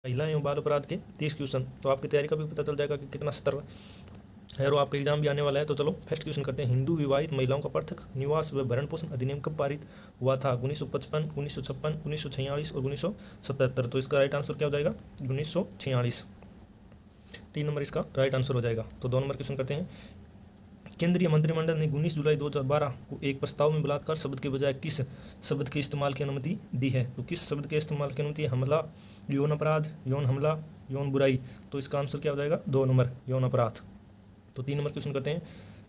महिला एवं बाल अपराध के 30 क्वेश्चन। तो आपकी तैयारी का भी पता चल जाएगा कि कितना स्तर है और आपका एग्जाम भी आने वाला है। तो चलो फर्स्ट क्वेश्चन करते हैं। हिंदू विवाहित महिलाओं का पृथक निवास व भरण पोषण अधिनियम कब पारित हुआ था? 1955, 1956, 1946 और 1977। तो इसका राइट आंसर क्या हो जाएगा? 1946। 3 नंबर इसका राइट आंसर हो जाएगा। तो 2 नंबर क्वेश्चन करते हैं। केंद्रीय मंत्रिमंडल ने 19 जुलाई 2012 को एक प्रस्ताव में बलात्कार शब्द के बजाय किस शब्द के इस्तेमाल की अनुमति दी है? तो किस शब्द के इस्तेमाल की अनुमति है? हमला, यौन अपराध, यौन हमला, यौन बुराई। तो इसका आंसर क्या हो जाएगा? 2 नंबर यौन अपराध। तो 3 नंबर क्वेश्चन करते हैं।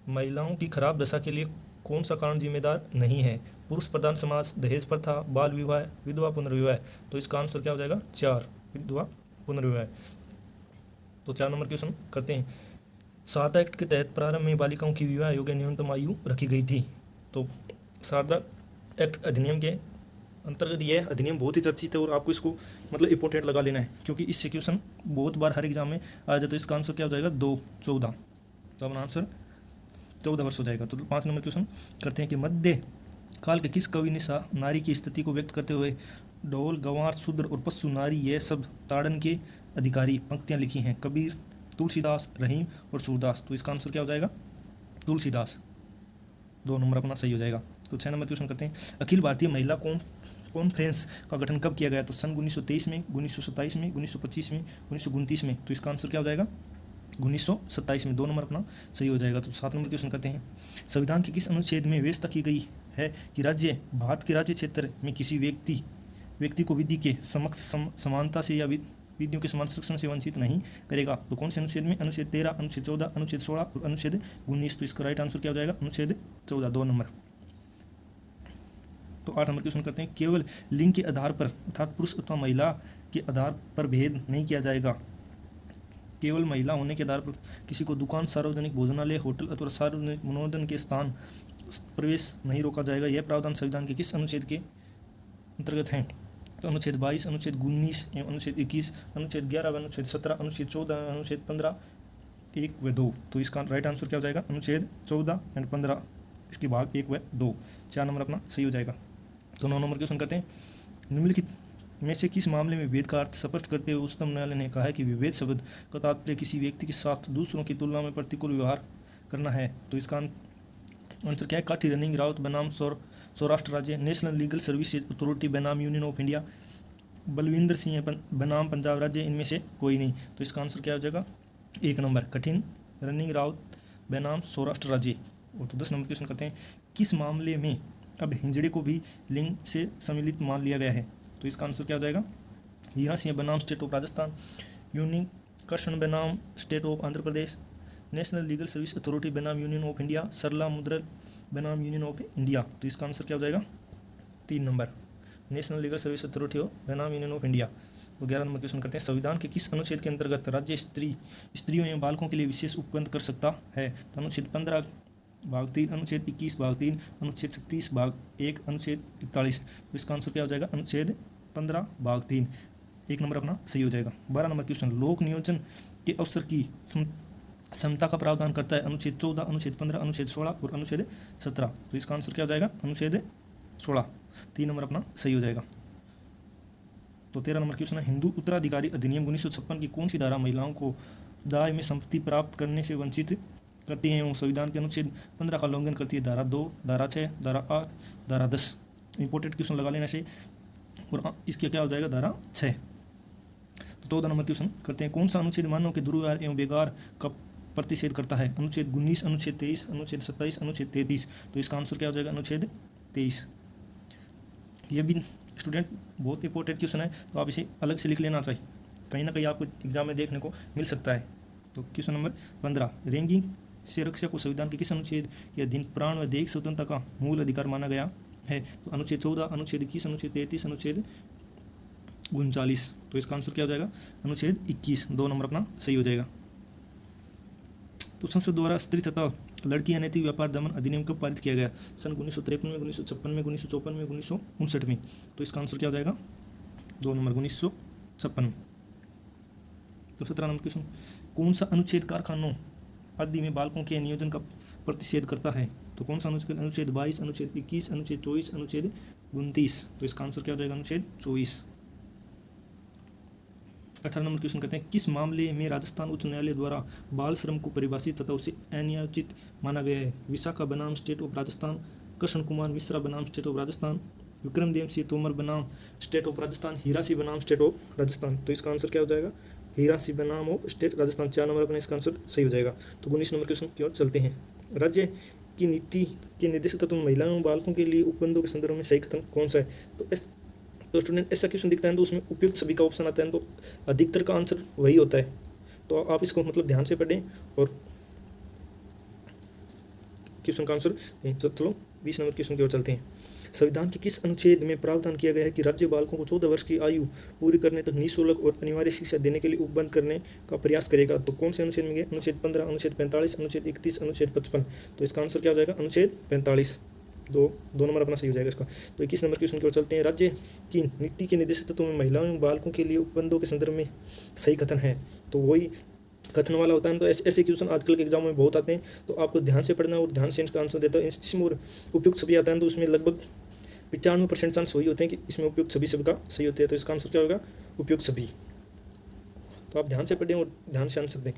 महिलाओं की खराब दशा के लिए कौन सा कारण जिम्मेदार नहीं है? पुरुष प्रधान समाज, दहेज प्रथा, बाल विवाह, विधवा पुनर्विवाह। तो इसका आंसर क्या हो जाएगा? 4 विधवा पुनर्विवाह। तो 4 नंबर क्वेश्चन करते हैं। शारदा एक्ट के तहत प्रारंभ में बालिकाओं की विवाह योग्य न्यूनतम आयु रखी गई थी। तो शारदा एक्ट अधिनियम के अंतर्गत यह अधिनियम बहुत ही चर्चित है और आपको इसको मतलब इंपॉर्टेंट लगा लेना है, क्योंकि इससे क्वेश्चन बहुत बार हर एग्जाम में आ जाए। तो इसका आंसर क्या हो जाएगा? 2/14। तो अपना आंसर 14 वर्ष हो जाएगा। तो 5 नंबर क्वेश्चन करते हैं कि मध्य काल के किस कवि ने नारी की स्थिति को व्यक्त करते हुए ढोल, गंवार, शूद्र और पशु नारी यह सब ताड़न के अधिकारी पंक्तियाँ लिखी हैं? कबीर, तुलसीदास, रहीम और सूरदास। तो इसका आंसर क्या हो जाएगा? तुलसीदास। 2 नंबर अपना सही हो जाएगा। तो 6 नंबर क्वेश्चन करते हैं। अखिल भारतीय महिला कॉन्फ्रेंस का गठन कब किया गया? तो सन 1923 में, 1927 में, 1925 में, 1929 में। तो इसका आंसर क्या हो जाएगा? 1927 में। 2 नंबर अपना सही हो जाएगा। तो 7 नंबर क्वेश्चन करते हैं। संविधान के किस अनुच्छेद में व्यवस्था की गई है कि भारत के राज्य क्षेत्र में किसी व्यक्ति को विधि के समक्ष समानता से या विधियों के समान संरक्षण से वंचित नहीं करेगा? तो कौन से अनुच्छेद में? अनुच्छेद 13, अनुच्छेद 14, अनुच्छेद 16 और अनुच्छेद 19। तो इसका राइट आंसर क्या हो जाएगा? अनुच्छेद 14। 2 नंबर। तो 8 नंबर क्वेश्चन करते हैं। केवल लिंग के आधार पर अर्थात पुरुष अथवा महिला के आधार पर भेद नहीं किया जाएगा। केवल महिला होने के आधार पर किसी को दुकान, सार्वजनिक भोजनालय, होटल अथवा सार्वजनिक मनोरंजन के स्थान प्रवेश नहीं रोका जाएगा। यह प्रावधान संविधान के किस अनुच्छेद के अंतर्गत है? तो अनुच्छेद 22, अनुच्छेद 19 एवं अनुच्छेद 21, अनुच्छेद 11, अनुच्छेद 17, अनुच्छेद 14, अनुच्छेद 15, 1 व 2। तो इसका राइट आंसर क्या हो जाएगा? अनुच्छेद 14 एंड 15 इसकी भाग 1 व 2। 4 नंबर अपना सही हो जाएगा। तो 9 नंबर क्वेश्चन करते हैं। निम्नलिखित में से किस मामले में विभेद का अर्थ स्पष्ट करते हुए उच्चतम न्यायालय ने कहा है कि विभेद शब्द का तात्पर्य किसी व्यक्ति के साथ दूसरों की तुलना में प्रतिकूल व्यवहार करना है? तो इसका आंसर क्या है? काठी रनिंग राउत बनाम सौराष्ट्र राज्य, नेशनल लीगल सर्विसेज अथॉरिटी बनाम Union of India, Balwinder Singh बनाम पंजाब राज्य। इनमें से कोई नहीं। तो इसका आंसर क्या हो जाएगा? 1 नंबर कठिन रनिंग राउत बनाम सौराष्ट्र राज्य। और तो 10 नंबर क्वेश्चन करते हैं। किस मामले में अब हिंजड़े को भी लिंग से सम्मिलित मान लिया गया है? तो इसका आंसर क्या हो जाएगा? हीरा सिंह बनाम स्टेट ऑफ राजस्थान, यूनिकर्षण बनाम state of Andhra Pradesh, national legal service authority बनाम यूनियन ऑफ इंडिया, सरला मुद्रल बनाम यूनियन ऑफ इंडिया। तो इसका आंसर क्या हो जाएगा? 3 number national legal service authority बनाम यूनियन ऑफ इंडिया। तो 11 नंबर क्वेश्चन करते हैं। संविधान के किस अनुच्छेद के अंतर्गत राज्य स्त्रियों एवं बालकों के लिए विशेष उपबंध कर सकता है? तो अनुच्छेद 15 भाग 3, अनुच्छेद 21 भाग 3, अनुच्छेद 36 भाग 1, अनुच्छेद 41। तो इसका आंसर क्या हो जाएगा? अनुच्छेद 15 भाग 3। 1 नंबर अपना सही हो जाएगा। 12 नंबर क्वेश्चन। लोक नियोजन के अवसर की समता का प्रावधान करता है? अनुच्छेद 14, अनुच्छेद 15, अनुच्छेद 16 और अनुच्छेद 17। तो इसका आंसर क्या हो जाएगा? अनुच्छेद 16। 3 नंबर अपना सही हो जाएगा। तो 13 नंबर क्वेश्चन है। हिंदू उत्तराधिकारी अधिनियम 1956 की कौन सी धारा महिलाओं को दाय में संपत्ति प्राप्त करने से वंचित करती है एवं संविधान के अनुच्छेद 15 का उल्लंघन करती है? धारा 2, धारा 6, धारा 8, धारा 10। इंपॉर्टेंट क्वेश्चन लगा लेना से। और इसके क्या हो जाएगा? धारा 6। तो 14 नंबर क्वेश्चन करते हैं। कौन सा अनुच्छेद मानव के दुर्व्यवहार एवं बेगार का प्रतिषेध करता है? अनुच्छेद 19, अनुच्छेद 23, अनुच्छेद 27, अनुच्छेद 33। तो इसका आंसर क्या हो जाएगा? अनुच्छेद 23। ये भी स्टूडेंट बहुत इंपॉर्टेंट क्वेश्चन है, तो आप इसे अलग से लिख लेना चाहिए, कहीं ना कहीं आपको एग्जाम में देखने को मिल सकता है। तो क्वेश्चन नंबर 15। रैंगिंग से रक्षा को संविधान के किस अनुच्छेद के अधीन प्राण व देह स्वतंत्रता का मूल अधिकार माना गया है? तो अनुच्छेद 14, अनुच्छेद 21, अनुच्छेद 33, अनुच्छेद 39। तो इसका आंसर क्या हो जाएगा? अनुच्छेद 21। 2 नंबर अपना सही हो जाएगा। तो संसद द्वारा स्त्री तथा लड़की अनैतिक व्यापार दमन अधिनियम कब पारित किया गया? सन 1953 में, 1956 में, 1954 में, 1959 में। तो इसका आंसर क्या हो जाएगा? 2 नंबर 1956 में। तो 17 नंबर क्वेश्चन। कौन सा अनुच्छेद कारखानों आदि में बालकों के नियोजन का प्रतिषेध करता है? तो कौन सा अनुच्छेद? अनुच्छेद 22, अनुच्छेद 21, अनुच्छेद 24, अनुच्छेद 29। तो इसका आंसर क्या हो जाएगा? अनुच्छेद 24। 18 नंबर क्वेश्चन करते हैं, किस मामले में राजस्थान उच्च न्यायालय द्वारा बाल श्रम को परिभाषित तथा उसे अनियोजित माना गया है? विशाखा बनाम स्टेट ऑफ राजस्थान, कृष्ण कुमार मिश्रा बनाम स्टेट ऑफ राजस्थान, विक्रमदेव सिंह तोमर बनाम स्टेट ऑफ राजस्थान, हीरा सिंह बनाम स्टेट ऑफ राजस्थान। तो इसका आंसर क्या हो जाएगा? हीरा सिंह बनाम ऑफ स्टेट राजस्थान। 4 नंबर अपने इसका आंसर सही हो जाएगा। तो 19 नंबर क्वेश्चन की ओर चलते हैं। राज्य की नीति के निर्देशक तत्व में महिलाओं एवं बालकों के लिए उपबंधों के संदर्भ में सही कथन कौन सा है? तो स्टूडेंट ऐसा क्वेश्चन दिखता है तो उसमें उपयुक्त सभी का ऑप्शन आता है, तो अधिकतर का आंसर वही होता है। तो आप इसको मतलब ध्यान से पढ़ें और क्वेश्चन का आंसर चलो 20 नंबर क्वेश्चन की ओर चलते हैं। संविधान के किस अनुच्छेद में प्रावधान किया गया है कि राज्य बालकों को 14 वर्ष की आयु पूरी करने तक निःशुल्क और अनिवार्य शिक्षा देने के लिए उपबंध करने का प्रयास करेगा? तो कौन से अनुच्छेद में गया? अनुच्छेद 15, अनुच्छेद 45, अनुच्छेद 31, अनुच्छेद 55। तो इसका आंसर क्या हो जाएगा? अनुच्छेद 45। दो नंबर अपना सही हो जाएगा इसका। तो 21 नंबर क्वेश्चन की ओर चलते हैं। राज्य की नीति के निर्देशित तत्वों में महिलाओं एवं बालकों के लिए उपबंधों के संदर्भ में सही कथन है। तो वही कथन वाला होता है। तो ऐसे क्वेश्चन आजकल के एग्जाम में बहुत आते हैं, तो आपको ध्यान से पढ़ना और ध्यान से इसका आंसर देता है। इसमें और उपयुक्त सभी आता है तो उसमें लगभग 95% चांस वही होते हैं कि इसमें उपयुक्त सभी सबका सही होते हैं। तो इसका आंसर क्या होगा? उपयुक्त सभी। तो आप ध्यान से पढ़ें और ध्यान से आंसर दें।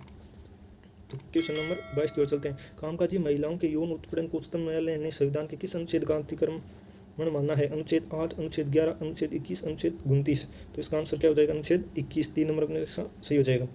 तो क्वेश्चन नंबर 22 की ओर चलते हैं। कामकाजी महिलाओं के यौन उत्पीड़न को उच्चतम न्यायालय ने संविधान के किस अनुच्छेद का अतिक्रमण माना है? अनुच्छेद 8, अनुच्छेद 11, अनुच्छेद 21, अनुच्छेद 29। तो इसका आंसर क्या हो जाएगा? अनुच्छेद 21। 3 नंबर अपने सही हो जाएगा।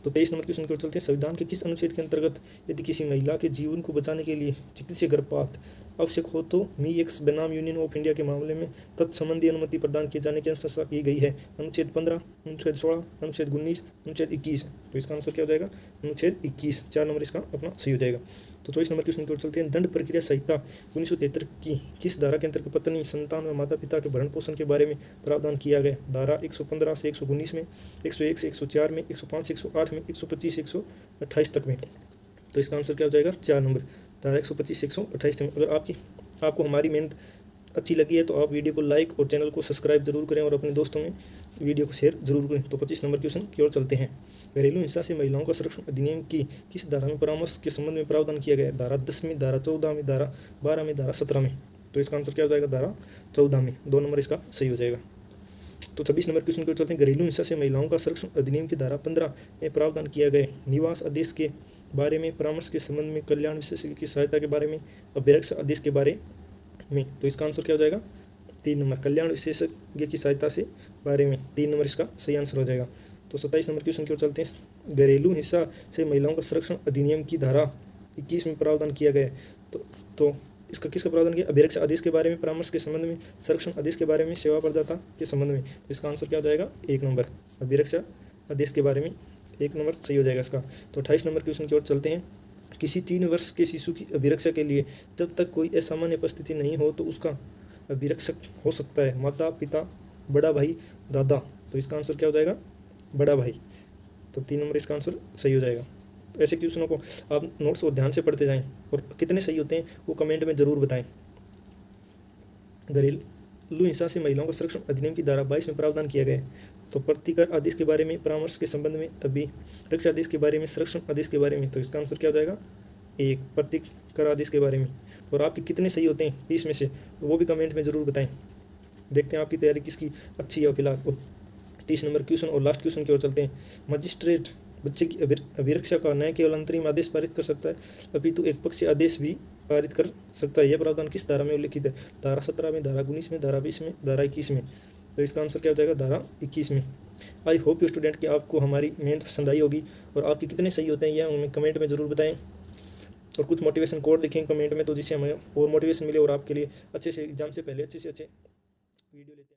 तो 23 नंबर क्वेश्चन की ओर चलते हैं। संविधान के किस अनुच्छेद के अंतर्गत यदि किसी महिला के जीवन को बचाने के लिए चिकित्सीय गर्भपात आवश्यक हो तो मी एक्स बनाम यूनियन ऑफ इंडिया के मामले में तत्संबंधी अनुमति प्रदान किए जाने की अनुशंसा की गई है? अनुच्छेद 15, अनुच्छेद 16, अनुच्छेद 19, अनुच्छेद 21। तो इसका आंसर क्या हो जाएगा? अनुच्छेद 21। 4 नंबर इसका अपना सही हो जाएगा। तो 24 नंबर क्वेश्चन की ओर चलते हैं। दंड प्रक्रिया संहिता 1973 की किस धारा के अंतर्गत पत्नी, संतान व माता पिता के भरण पोषण के बारे में प्रावधान किया गया? धारा 115 से 119 में, 101 से 104 में, 105 से 108 में, 125 से 128 तक में। तो इसका आंसर क्या हो जाएगा? 4 नंबर, धारा 125 से 128 में। अगर आपको हमारी मेहनत अच्छी लगी है तो आप वीडियो को लाइक और चैनल को सब्सक्राइब जरूर करें और अपने दोस्तों में वीडियो को शेयर जरूर करें। तो 25 नंबर क्वेश्चन की ओर चलते हैं। घरेलू हिंसा से महिलाओं का संरक्षण अधिनियम की किस धारा में परामर्श के संबंध में प्रावधान किया गया है? धारा 10 में, धारा 14 में, धारा 12 में, धारा 17 में। तो इसका आंसर क्या हो जाएगा? धारा 14 में। 2 नंबर इसका सही हो जाएगा। तो 26 नंबर क्वेश्चन की ओर चलते हैं। घरेलू हिंसा से महिलाओं का संरक्षण अधिनियम की धारा 15 में प्रावधान किया गया है। निवास आदेश के बारे में, परामर्श के संबंध में, कल्याण विशेषज्ञ की सहायता के बारे में, अभ्यरक्षा आदेश के बारे में। तो इसका आंसर क्या हो जाएगा? 3 नंबर, कल्याण विशेषज्ञ की सहायता से बारे में। 3 नंबर इसका सही आंसर हो जाएगा। तो 27 नंबर क्वेश्चन की ओर चलते हैं। घरेलू हिंसा से महिलाओं का संरक्षण अधिनियम की धारा 21 में प्रावधान किया गया है। तो इसका किसका प्रावधान किया? अभिरक्षा आदेश के बारे में, परामर्श के संबंध में, संरक्षण आदेश के बारे में, सेवा प्रदाता के संबंध में। तो इसका आंसर क्या हो जाएगा? 1 नंबर, अभिरक्षा आदेश के बारे में। 1 नंबर सही हो जाएगा इसका। तो 28 नंबर क्वेश्चन की ओर चलते हैं। किसी 3 वर्ष के शिशु की अभिरक्षा के लिए जब तक कोई असामान्य परिस्थिति नहीं हो तो उसका अभिरक्षक हो सकता है माता, पिता, बड़ा भाई, दादा। तो इसका आंसर क्या हो जाएगा? बड़ा भाई। तो 3 नंबर इसका आंसर सही हो जाएगा। तो ऐसे क्वेश्चनों को आप नोट्स को ध्यान से पढ़ते जाएं और कितने सही होते हैं वो कमेंट में ज़रूर बताएं। घरेलू हिंसा से महिलाओं का संरक्षण अधिनियम की धारा 22 में प्रावधान किया गया है। तो प्रतिकर आदेश के बारे में, परामर्श के संबंध में, अभिरक्षा आदेश के बारे में, संरक्षण आदेश के बारे में। तो इसका आंसर क्या हो जाएगा? 1, प्रतिकर आदेश के बारे में। तो और आपके कितने सही होते हैं 30 में से, तो वो भी कमेंट में ज़रूर बताएं। देखते हैं आपकी तैयारी किसकी अच्छी है फिलहाल। और 30 नंबर क्वेश्चन और लास्ट क्वेश्चन की ओर चलते हैं। मजिस्ट्रेट बच्चे की अभिरक्षा का न केवल अंतरिम आदेश पारित कर सकता है अपितु एक पक्षीय आदेश भी पारित कर सकता है। यह प्रावधान किस धारा में उल्लिखित है? धारा 17 में, धारा 19 में, धारा 20 में, धारा 21 में। तो इसका आंसर क्या हो जाएगा? धारा 21 में। आई होप यू स्टूडेंट कि आपको हमारी मेहनत पसंद आई होगी और आपके कितने सही होते हैं यह हमें कमेंट में ज़रूर बताएं और कुछ मोटिवेशन कोड लिखें कमेंट में, तो जिससे हमें और मोटिवेशन मिले और आपके लिए अच्छे से एग्जाम से पहले अच्छे से अच्छे वीडियो लेते हैं।